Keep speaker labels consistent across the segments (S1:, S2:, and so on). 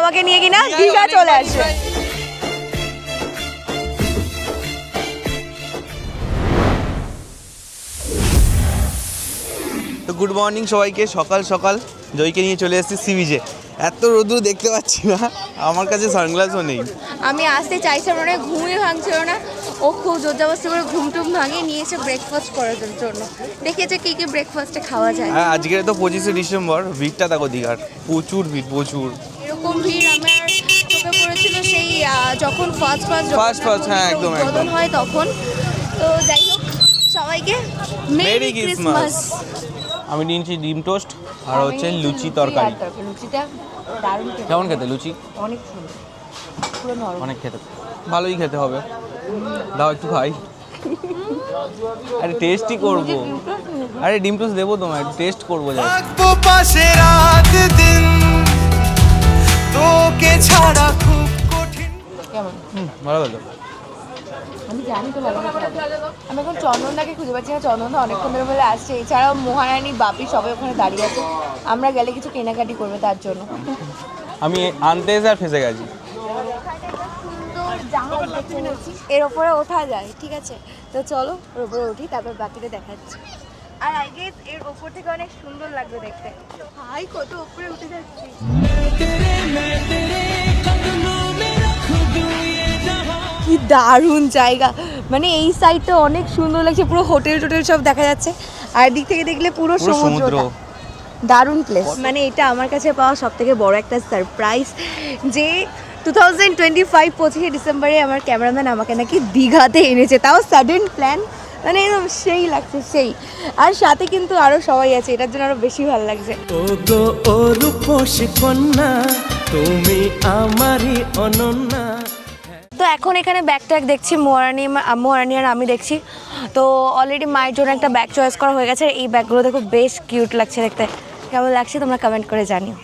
S1: আমাকে নিয়ে কিনা দীঘা চলে আসবে।
S2: তো গুড মর্নিং সবাইকে, সকাল সকাল জয়কে নিয়ে চলে এসেছি সি বিচে। এত রোদ্দুর দেখতে পাচ্ছি না, আমার কাছে সানগ্লাসও নেই।
S1: আমি আসতে চাইছিলাম মানে ঘুমই ভাঙছিল না, ও খুব জোরজবস্তি করে ঘুম টুম ভাঙিয়ে নিয়েছে ব্রেকফাস্ট করার জন্য। দেখেছে কি কি ব্রেকফাস্টে খাওয়া যায়।
S2: হ্যাঁ, আজকে তো 25শে ডিসেম্বর, ভিড়টা দেখো দীঘার, প্রচুর ভিড় প্রচুর।
S1: এরকম ভিড় আমার চোখে পড়েছিল সেই যখন ফার্স্ট
S2: হ্যাঁ একদম
S1: উদ্বোধন হয় তখন। তো যাই হোক, সবাইকে মেরি ক্রিসমাস।
S2: আমি নিয়েছি ডিম টোস্ট আর হচ্ছে লুচি তরকারি।
S1: লুচিটা দারুণ খেতে।
S2: কেমন খেতে লুচি?
S1: অনেক সুন্দর, পুরো নরম।
S2: অনেক খেতে, ভালোই খেতে হবে। দাও একটু খাই। আরে টেস্টই করবো। আরে ডিম টোস্ট দেবো তোমায়, একটু টেস্ট করবো।
S3: পাশে রাত দিন তোকে ছাড়া খুব কঠিন।
S1: কেমন?
S2: ভালো ভালো।
S1: আমি জানি তো ভালো হবে। আমি এখন চন্দনদাকে খুঁজে পাচ্ছি না, চন্দনদা অনেকক্ষণ ধরে বলে আসছে। এছাড়াও মহারানী বাপি সবাই ওখানে দাঁড়িয়ে আছে, আমরা গেলে কিছু কেনাকাটি করবে তার জন্য।
S2: আমি আনতে এসে আর ফেসে গেছি।
S1: এর ওপরে ওঠা যায়, ঠিক আছে? তো চলো ওর ওপরে উঠি, তারপর বাকিটা দেখাচ্ছি। আর আগে এর ওপর থেকে অনেক সুন্দর লাগবে দেখতে। ভাই কত ওপরে উঠে যাচ্ছি। কি দারুণ জায়গা, মানে এই সাইডটা অনেক সুন্দর লাগছে, পুরো হোটেল টোটেল সব দেখা যাচ্ছে। আর দিক থেকে দেখলে পুরো সমুদ্র। দারুণ প্লেস, মানে এটা আমার কাছে পাওয়া সব থেকে বড় একটা সারপ্রাইজ যে 2025 25শে ডিসেম্বরে আমার ক্যামেরাম্যান আমাকে নাকি দীঘাতে এনেছে, তাও সাডেন প্ল্যান, মানে একদম সেই লাগছে সেই। আর সাথে কিন্তু আরও সবাই আছে, এটার জন্য আরও বেশি ভালো লাগছে।
S3: ও গো ও রূপসী কন্যা, তুমি আমারই অনন্যা।
S1: তো এখন এখানে ব্যাগ ট্যাগ দেখছি, মহারানী আর আমি দেখছি। তো অলরেডি মায়ের জন্য একটা ব্যাগ চয়েস করা হয়ে গেছে। এই ব্যাগগুলো দেখো বেশ কিউট লাগছে দেখতে। কেমন লাগছে তোমরা কমেন্ট করে জানিও।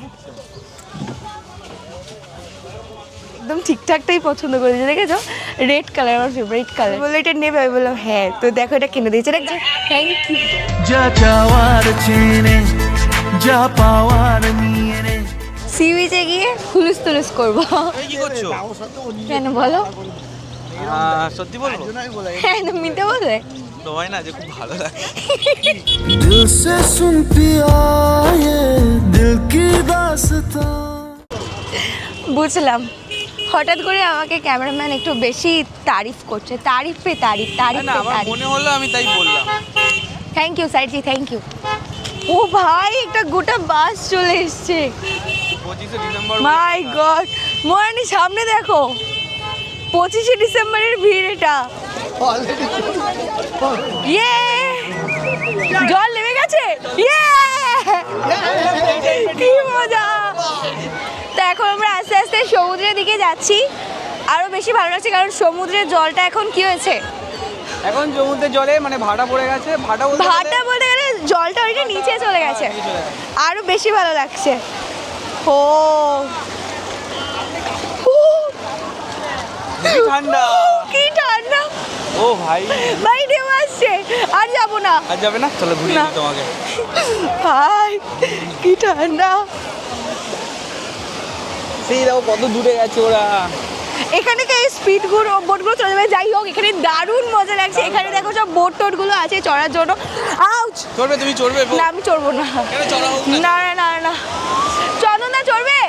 S1: একদম ঠিকঠাকটাই পছন্দ করেছে, দেখেছো? রেড কালার আমার ফেভারিট কালার। বললো এটা নেবে, আমি বললাম হ্যাঁ। তো দেখো এটা কিনে দিয়েছে, দেখছো? Thank you.
S3: যা চাওয়ার চেনে, যা পাওয়ার নিয়ে নে।
S1: সি বিচে গিয়ে হুলুস তুলুস করবো।
S2: কি করছো?
S1: কেন বলো?
S2: সত্যি বলবো?
S1: হ্যাঁ, মিথ্যে বলবে?
S2: তোমায় না যে খুব ভালো লাগে।
S3: दिल से सुन पिया ये दिल की दास्तां।
S1: বুঝলাম, হঠাৎ করে আমাকে ক্যামেরাম্যান একটু বেশি তারিফ করছে। তারিফ পে তারিফ, তারিফ
S2: না,
S1: পে
S2: আমার
S1: তারিফ।
S2: মনে হলো আমি তাই বললাম।
S1: থ্যাংক ইউ সাইডজি, থ্যাংক ইউ। ও ভাই, একটা গোটা বাস চলে এসছে।
S2: 25শে ডিসেম্বর।
S1: মাই গড, মহারানী সামনে দেখো, 25শে ডিসেম্বরের ভিড় এটা। ইয়ে, জল নেমে গেছে। ইয়ে, কি মজা। তো এখন আমরা আস্তে আস্তে সমুদ্রের দিকে যাচ্ছি। আরও বেশি ভালো লাগছে কারণ সমুদ্রের জলটা এখন কি হয়েছে,
S2: এখন সমুদ্রের জলে মানে ভাটা পড়ে গেছে। ভাটা
S1: বলতে গেলে জলটা অনেকটা নিচে চলে গেছে, আরও বেশি ভালো লাগছে। ও
S2: ঠান্ডা,
S1: কি ঠান্ডা।
S2: ও ভাই
S1: ভাই ঢেউ আসছে, আর যাবো না।
S2: আর যাবে না? চলো ঘুরিয়ে দিই তোমাকে।
S1: ভাই কি ঠান্ডা।
S2: সেই দেখো কত দূরে গেছে ওরা।
S1: এখানে কি স্পিড বোটগুলো চলে যাবে। যাই হোক, এখানে দারুণ মজা লাগছে। এখানে দেখো সব বোট টোটগুলো আছে চড়ার জন্য। আউচ!
S2: চড়বে? তুমি চড়বে?
S1: না, আমি চড়বো না।
S2: কেন? চড়া হোক না।
S1: না না না না, চন্দনদা চড়বে?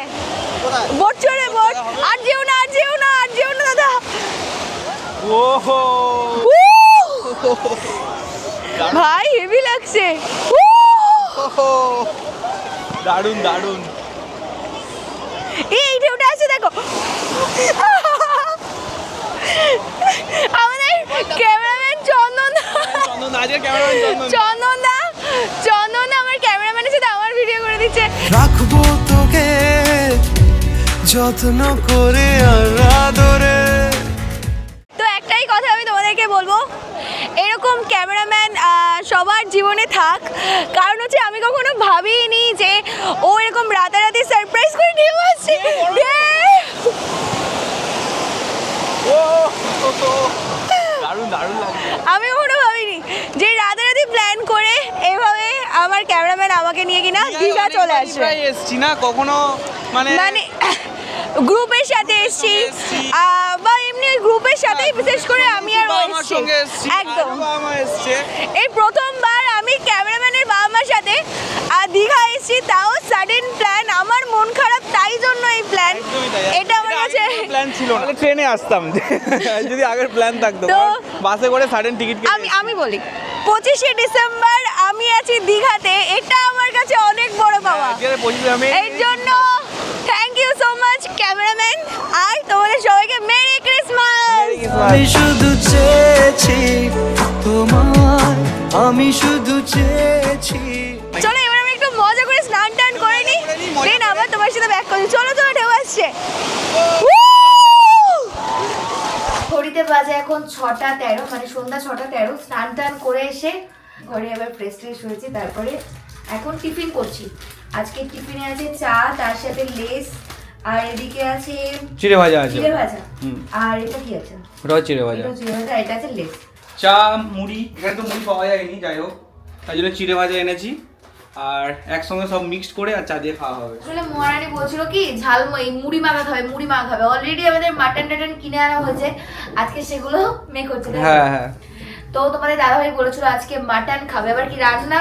S1: বোট চড়বে, বোট। আর যেও না, আর যেও না, আর যেও না দাদা।
S2: ওহো,
S1: ভাই হেভি লাগছে।
S2: দারুণ দারুণ।
S1: এই ঢেউটা আছে দেখো। আমাদের ক্যামেরাম্যান চন্দনদা আমার ক্যামেরাম্যানের সাথে আমার ভিডিও করে দিচ্ছে।
S3: রাখবো তোকে যত্ন করে আর আদরে।
S1: তো একটাই কথা আমি তোমাদেরকে বলবো, এরকম ক্যামেরাম্যান সবার জীবনে থাক। কারণ হচ্ছে আমি কখনো ভাবিনি যে ও এরকম রাতারাতি সারপ্রাইজ করে ঢেউ আসছে। আমি কখনো ভাবিনি যে রাতারাতি প্ল্যান করে এভাবে আমার ক্যামেরাম্যান আমাকে নিয়ে কিনা দীঘা চলে আসবে।
S2: এসছি না কখনো, মানে
S1: গ্রুপের সাথে এসেছি বা এমনি গ্রুপের সাথেই বিশেষ করে আমি আর ও এসেছি একদম এই প্রথমবার আমি ক্যামেরাম্যানের বাবা মার সাথে দীঘা এসেছি, তাও সাডেন প্ল্যান, আমার মন খারাপ তাই জন্য এই প্ল্যান। এটা আমার কাছে
S2: প্ল্যান ছিল না, ট্রেনে আসতাম যদি আগের প্ল্যান থাকতো, বাসে করে সাডেন টিকিট
S1: আমি বলি 25শে ডিসেম্বর আমি আছি দীঘাতে, এটা আমার কাছে অনেক বড় পাওয়া। এর জন্য thank you so much cameraman, আর তোমাদের সবাইকে মেরি ক্রিসমাস।
S3: আমি শুধু চেয়েছি তোমায়, আমি শুধু চেয়েছি।
S1: চলো এবার আমি একটু মজা করে স্নান টান করে নিই, দেন আবার তোমার সাথে ব্যাক করি। চলো চলো ঢেউ আসছে। ঘড়িতে বাজে এখন 6:13, মানে সন্ধ্যা 6:13। স্নান টান করে এসে ঘরে আবার ফ্রেশ ট্রেশ হয়েছি, তারপরে এখন টিফিন করছি। আজকে টিফিনে আছে চা, তার সাথে লেস, আর এদিকে আছে
S2: চিড়ে ভাজা আছে,
S1: চিড়ে ভাজা, আর এটা কি আছে?
S2: চিড়ে ভাজা,
S1: এটা চিড়ে ভাজা, এটা আছে লেস,
S2: চা, মুড়ি। এখানে তো মুড়ি পাওয়া যায়নি, যাই হোক তাই জন্য চিড়ে ভাজা এনেছি, আর একসঙ্গে সব মিক্সড করে আর চা দিয়ে খাওয়া হবে।
S1: আসলে মহারানী বলছিল কি ঝালমুড়ি মুড়ি মাখাতে হবে, মুড়ি মাখাবে। অলরেডি আমাদের মাটন টাটন কিনে আনা হয়েছে, আজকে সেগুলো মেক হচ্ছে।
S2: হ্যাঁ হ্যাঁ,
S1: তো তোমাদের দাদাভাই বলেছিল আজকে মাটন খাবে, আবার কি রান্না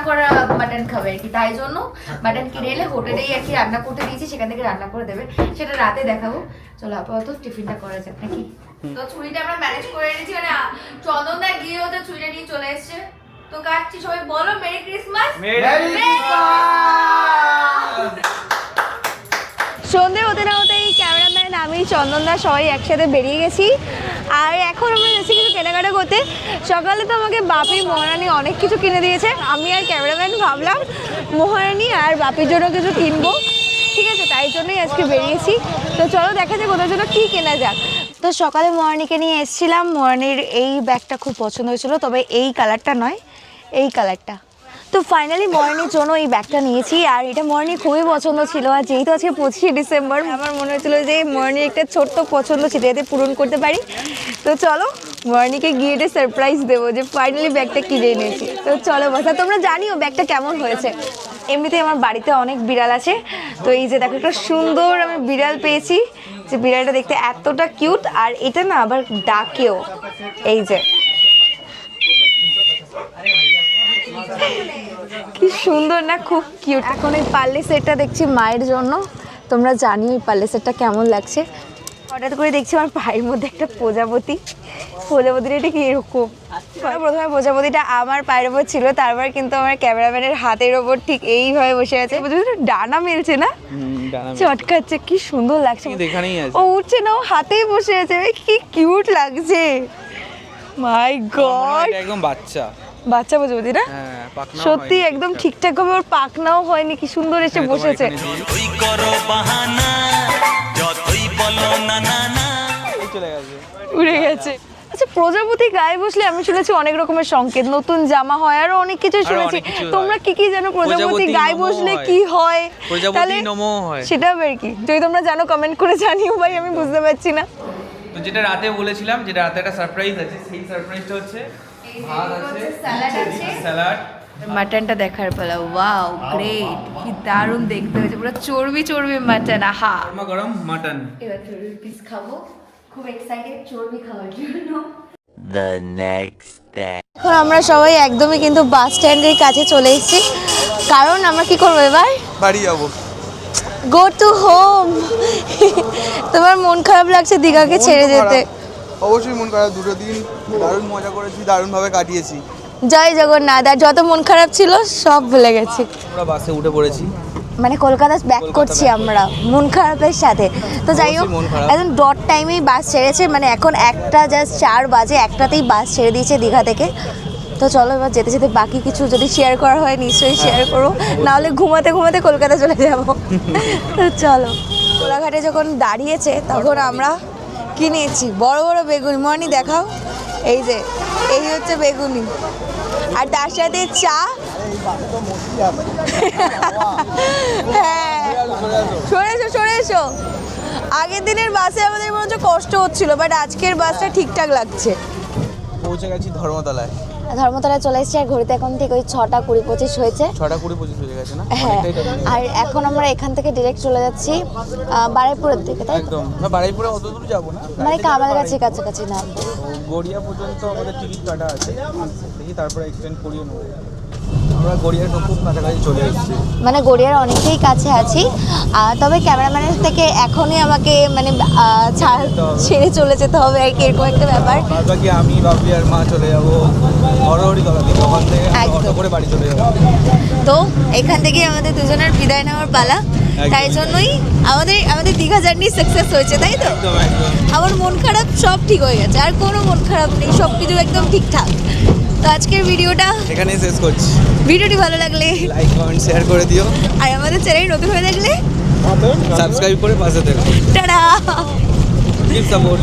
S1: করা মাটন খাবে আর কি, তাই জন্য মাটন কিনে এলে হোটেলেই আর কি রান্না করতে দিয়েছি, সেখান থেকে রান্না করে দেবে, সেটা রাতে দেখাবো। চলো আপাতত টিফিনটা করা যাক নাকি। তো ছুরিটা আমরা ম্যানেজ করে এনেছি, মানে চন্দনদা গিয়ে ওদের ছুরিটা নিয়ে চলে এসছে, তো কাটছি। সবাই বলো মেরি ক্রিসমাস। সন্ধে হতে না হতেই ক্যামেরাম্যান, আমি, চন্দনদা সবাই একসাথে বেরিয়ে গেছি, আর এখন আমরা এসে কিছু কেনাকাটা করতে। সকালে তো আমাকে বাপি মহারানী অনেক কিছু কিনে দিয়েছে, আমি আর ক্যামেরাম্যান ভাবলাম মহারানী আর বাপির জন্য কিছু কিনবো, ঠিক আছে, তাই জন্যই আজকে বেরিয়েছি। তো চলো দেখা যাক ওদের জন্য কী কেনা যাক। তো সকালে মহারানীকে নিয়ে এসেছিলাম, মহারানীর এই ব্যাগটা খুব পছন্দ হয়েছিল, তবে এই কালারটা নয়, এই কালারটা। তো ফাইনালি মহারানীর জন্য এই ব্যাগটা নিয়েছি, আর এটা মহারানীর খুবই পছন্দ ছিল, আর যেহেতু আজকে 25শে ডিসেম্বর আমার মনে হয়েছিল যে মহারানীর একটা ছোট্ট পছন্দ ছিল, যাতে পূরণ করতে পারি। তো চলো মহারানীকে গিয়ে এটা সারপ্রাইজ দেবো যে ফাইনালি ব্যাগটা কিনে এনেছি। তো চলো বাসা, তোমরা জানিও ব্যাগটা কেমন হয়েছে। এমনিতে আমার বাড়িতে অনেক বিড়াল আছে, তো এই যে দেখো একটা সুন্দর আমি বিড়াল পেয়েছি, যে বিড়ালটা দেখতে এতটা কিউট, আর এটা না আবার ডাকেও, এই যে কি সুন্দর না, খুব কিউট। এখন এই পার্লে সেটটা দেখছি মায়ের জন্য, তোমরা জানিও এই পার্লে সেটটা কেমন লাগছে। হঠাৎ করে দেখছি আমার পায়ের মধ্যে একটা প্রজাপতিটা এটা কি এরকম, প্রথমে প্রজাপতিটা আমার পায়ের ওপর ছিল, তারপর কিন্তু আমার ক্যামেরাম্যানের হাতের ওপর ঠিক এইভাবে বসে আছে, ডানা মেলছে না, চটকাচ্ছে, কি সুন্দর লাগছে। ও উঠছে না, ও হাতেই বসে আছে, কি কিউট লাগছে। মাই গড,
S2: একদম
S1: বাচ্চা প্রজাপতি না, সত্যি একদম ঠিকঠাক ভাবে ওর পাখনাও হয়নি, কি সুন্দর এসে বসেছে। উড়ে গেছে। আচ্ছা, প্রজাপতি গায়ে বসলে আমি শুনেছি অনেক রকমের সংকেত, নতুন জামা হয়, আরো অনেক কিছু শুনেছি। তোমরা কি জানো প্রজাপতি গায়ে বসলে কি হয়? তাহলে সেটা আবার কি, যদি তোমরা জানো কমেন্ট করে জানিও ভাই, আমি বুঝতে পারছি না।
S2: তো যেটা রাতে বলেছিলাম, যেটা রাতে একটা সারপ্রাইজ আছে, সেই সারপ্রাইজটা হচ্ছে ভাত আছে, স্যালাড আছে, স্যালাড,
S1: মাটনটা দেখার পালা। ওয়াও গ্রেট, কি দারুণ দেখতে হয়েছে, পুরো চর্বি মাটন। আহা,
S2: গরমা গরম মাটন।
S1: এবার চর্বি পিস খাবো, খুব এক্সাইটেড চর্বি খাওয়ার জন্য।
S4: The next day.
S1: এখন আমরা সবাই একদমই কিন্তু বাস স্ট্যান্ডের কাছে চলে এসেছি, কারণ আমরা কি করবো এবার,
S2: বাড়ি যাবো।
S1: Go to home. তোমার মন খারাপ লাগছে দীঘাকে ছেড়ে যেতে?
S5: অবশ্যই মন খারাপ, দুটো দিন দারুণ মজা করেছি, দারুণভাবে কাটিয়েছি।
S1: জয় জগন্নাথ। আর যত মন খারাপ ছিল সব ভুলে গেছি,
S2: আমরা বাসে উঠে পড়েছি,
S1: মানে কলকাতা ব্যাক করছি আমরা মন খারাপের সাথে। তো যাই হোক, একদম ডট টাইমেই বাস ছেড়েছে, মানে এখন 1:04 বাজে, 1টাতেই বাস ছেড়ে দিয়েছে দীঘা থেকে। তো চলো এবার যেতে যেতে বাকি কিছু যদি শেয়ার করা হয় নিশ্চয়ই শেয়ার করবো, নাহলে ঘুমাতে কলকাতা চলে যাবো। তো চলো, কোলাঘাটে যখন দাঁড়িয়েছে তখন আমরা কিনেছি বড় বড় বেগুনি। মনি দেখাও, এই যে এই হচ্ছে বেগুনি, আর তার সাথে চা। হ্যাঁ, সরে এসো। আগের দিনের বাসে আমাদের মনে হচ্ছে কষ্ট হচ্ছিল, বাট আজকের বাসটা ঠিকঠাক লাগছে।
S5: পৌঁছে গেছি ধর্মতলায়।
S1: ধর্মতলায় চলে এসেছি আর ঘড়িতে এখন ঠিক ওই 6:20-25 হয়েছে।
S2: 6:20-25 হয়ে গেছে না?
S1: হ্যাঁ,
S2: অনেকটাই time
S1: আর এখন আমরা এখান থেকে ডিরেক্ট চলে যাচ্ছি বারুইপুরের দিকে, তাই তো?
S2: একদম না, বারুইপুরে অত দূর যাবো না,
S1: মানে
S2: গাড়িতে
S1: কামাল
S2: যাবো
S1: গাছি
S2: বারুইপুর।
S1: কাছাকাছি নামবো।
S2: তো গড়িয়া পর্যন্ত আমাদের টিকিট কাটা আছে, দেখি তারপরে এক্সটেন্ড করিয়ে নেবো। আমরা গড়িয়ার খুব কাছাকাছি চলে এসেছি।
S1: মানে গড়িয়ার অনেকটাই কাছে আছি, তবে ক্যামেরাম্যানের থেকে এখনই আমাকে মানে ছেড়ে চলে যেতে হবে আর কি, এরকম একটা ব্যাপার।
S2: বাদ বাকি আমি, বাবলি আর মা চলে যাবো হরহরিতলা থেকে, ওখান থেকে
S1: একদম।
S2: অটো করে বাড়ি চলে যাবো।
S1: তো এখান থেকে আমাদের দুজনের বিদায় নেওয়ার পালা, তাই জন্যই আমাদের দীঘা জার্নি সাকসেস হয়েছে, তাই তো?
S2: একদম একদম।
S1: আমার মন খারাপ সব ঠিক হয়ে গেছে, আর কোনো মন খারাপ নেই, সব কিছু একদম ঠিকঠাক। তো আজকের ভিডিওটা,
S2: এখানেই শেষ করছি।
S1: ভিডিওটি ভালো লাগলে
S2: লাইক কমেন্ট শেয়ার করে দিও,
S1: আর আমাদের চ্যানেল নতুন হয়ে থাকলে
S2: সাবস্ক্রাইব করে পাশে থেকো।
S1: টাটা।
S2: Keep support.